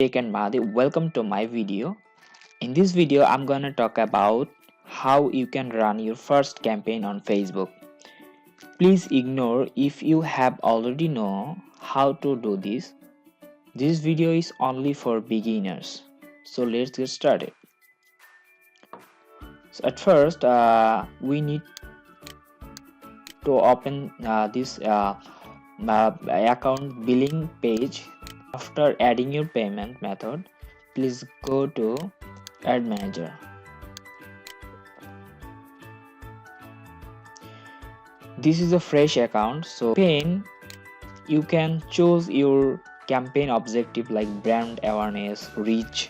Jake and Mahdi, welcome to my video. In this video, I'm gonna talk about how you can run your first campaign on Facebook. Please ignore if you have already know how to do this. This video is only for beginners. So let's get started. So at first, we need to open this account billing page. After adding your payment method, please go to Ad Manager. This is a fresh account, so you can choose your campaign objective like brand awareness, reach,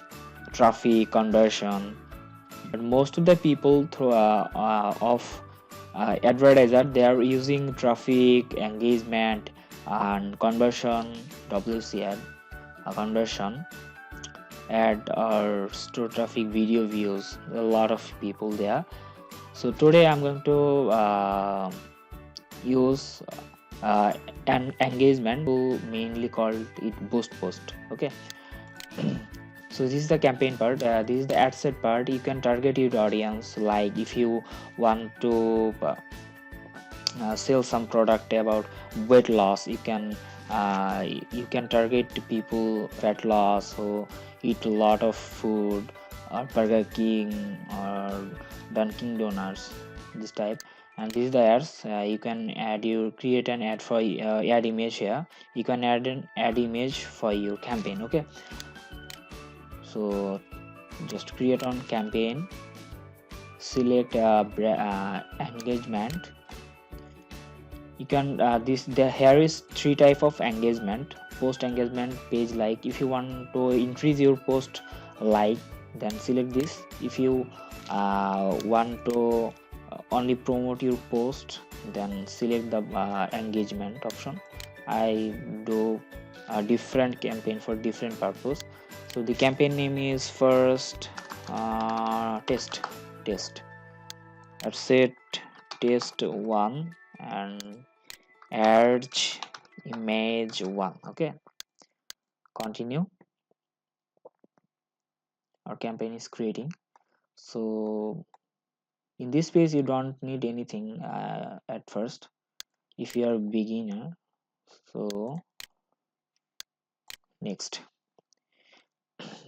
traffic, conversion. But most of the people through advertiser, they are using traffic, engagement, and conversion, WC ad, conversion ad or store traffic, video views. A lot of people there. So today I'm going to use an engagement, mainly called it boost post. Okay. So this is the campaign part. This is the ad set part. You can target your audience, like if you want to sell some product about weight loss, you can target people fat loss who eat a lot of food, or Burger King or Dunkin Donuts, this type. And this is the ads. You can create an ad for ad image here. You can add an ad image for your campaign. Okay, so just create on campaign, select engagement. You can here is three type of engagement. Post engagement page, like if you want to increase your post like, then select this. If you want to only promote your post, then select the engagement option. I do a different campaign for different purpose. So the campaign name is first test. Let's set test 1 and urge image 1. Okay, continue. Our campaign is creating. So in this page you don't need anything at first if you are a beginner. So next,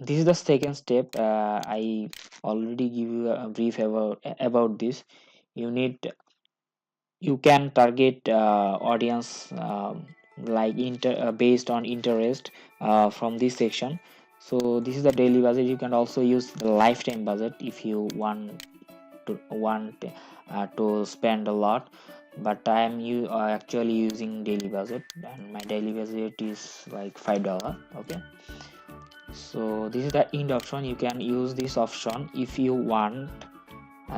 this is the second step. I already give you a brief about this. You can target audience like based on interest from this section. So this is the daily budget. You can also use the lifetime budget if you want to spend a lot, but I am actually using daily budget, and my daily budget is like $5. Okay, so this is the end option. You can use this option if you want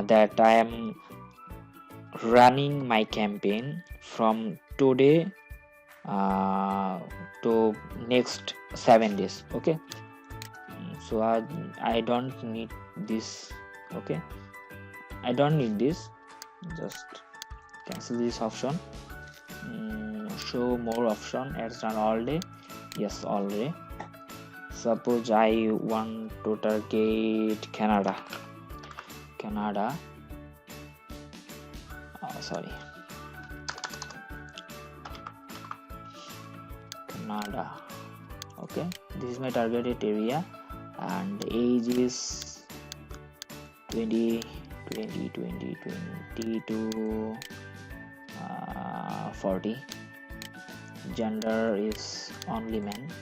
that I am running my campaign from today to next 7 days. Okay, so I don't need this. Okay, I don't need this. Just cancel this option. Show more option. Ads run all day. Yes, all day. Suppose I want to target Canada. Sorry, Canada. Okay, this is my targeted area, and age is 20 to 40. Gender is only men.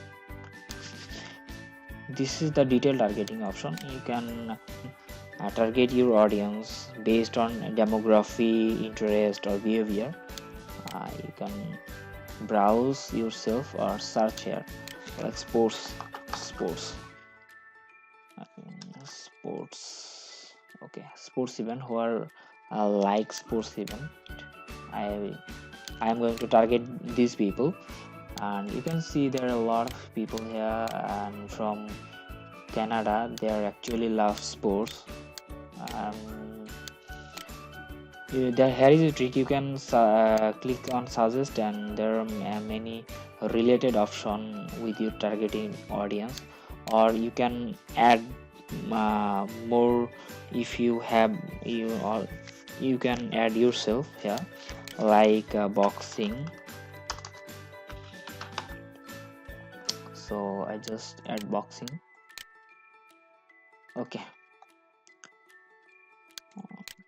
This is the detailed targeting option. You can target your audience based on demography, interest, or behavior. You can browse yourself or search here, like sports. Okay, sports event. Who are like sports event, I am going to target these people. And you can see there are a lot of people here, and from Canada, they are actually love sports. Here is a trick. You can click on suggest, and there are many related options with your targeting audience. or you can add more if you have you, or you can add yourself here, like boxing. So I just add boxing. Okay.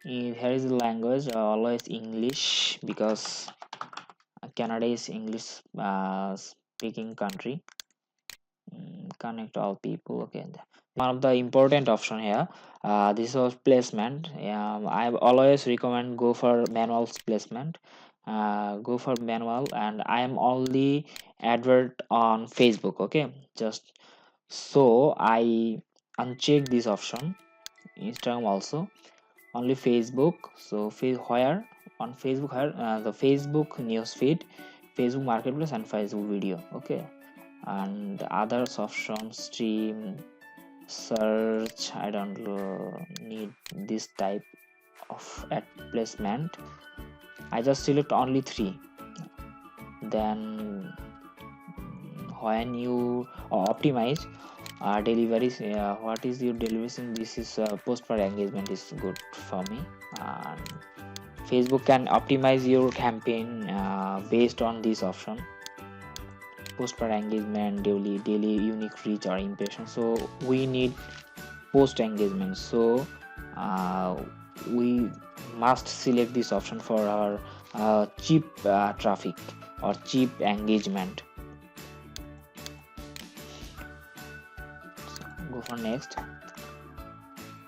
Here is the language, always English, because Canada is English speaking country. Connect all people. Okay, one of the important option here, this was placement. I always recommend go for manual placement. Go for manual, and I am only advert on Facebook. Okay, just so I uncheck this option. Instagram also, only Facebook. So where on Facebook, here the Facebook news feed, Facebook marketplace, and Facebook video. Okay, and others option stream, search. I don't need this type of ad placement. I just select only three. Then when you optimize deliveries, what is your delivery? This is post per engagement is good for me. And Facebook can optimize your campaign based on this option, post per engagement, daily unique reach or impression. So we need post engagement, so uh, we must select this option for our cheap traffic or cheap engagement. Go for next,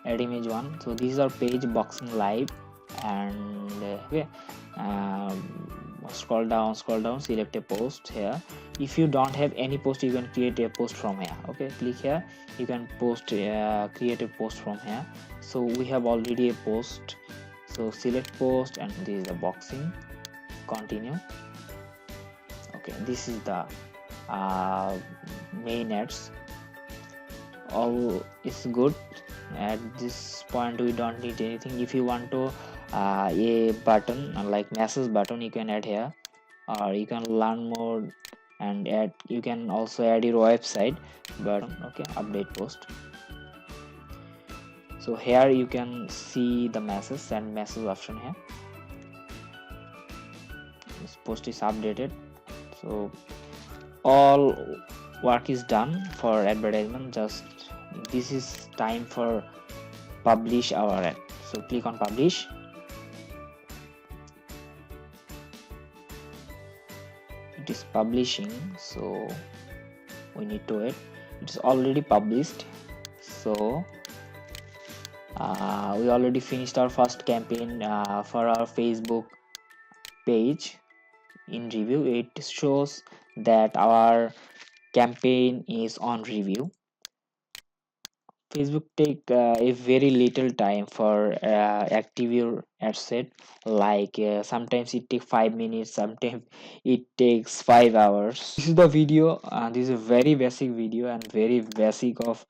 add image one. So this is our page boxing live, and okay, scroll down, select a post here. If you don't have any post, you can create a post from here. Okay, click here, you can post create a post from here. So we have already a post, so select post, and this is the boxing. Continue. Okay, this is the main ads. All is good. At this point we don't need anything. If you want to a button like message button, you can add here, or you can learn more and add. You can also add your website button. Okay, update post. So here you can see the message, send message option here. This post is updated. So all work is done for advertisement. Just this is time for publish our ad. So click on publish. It is publishing, so we need to wait. It is already published. So we already finished our first campaign for our Facebook page. In review, it shows that our campaign is on review. Facebook take a very little time for active your ad set. Like sometimes it takes 5 minutes, sometimes it takes 5 hours. This is the video. This is a very basic video and very basic of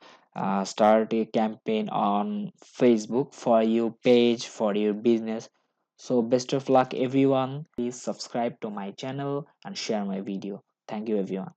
start a campaign on Facebook for your page, for your business. So best of luck everyone. Please subscribe to my channel and share my video. Thank you everyone.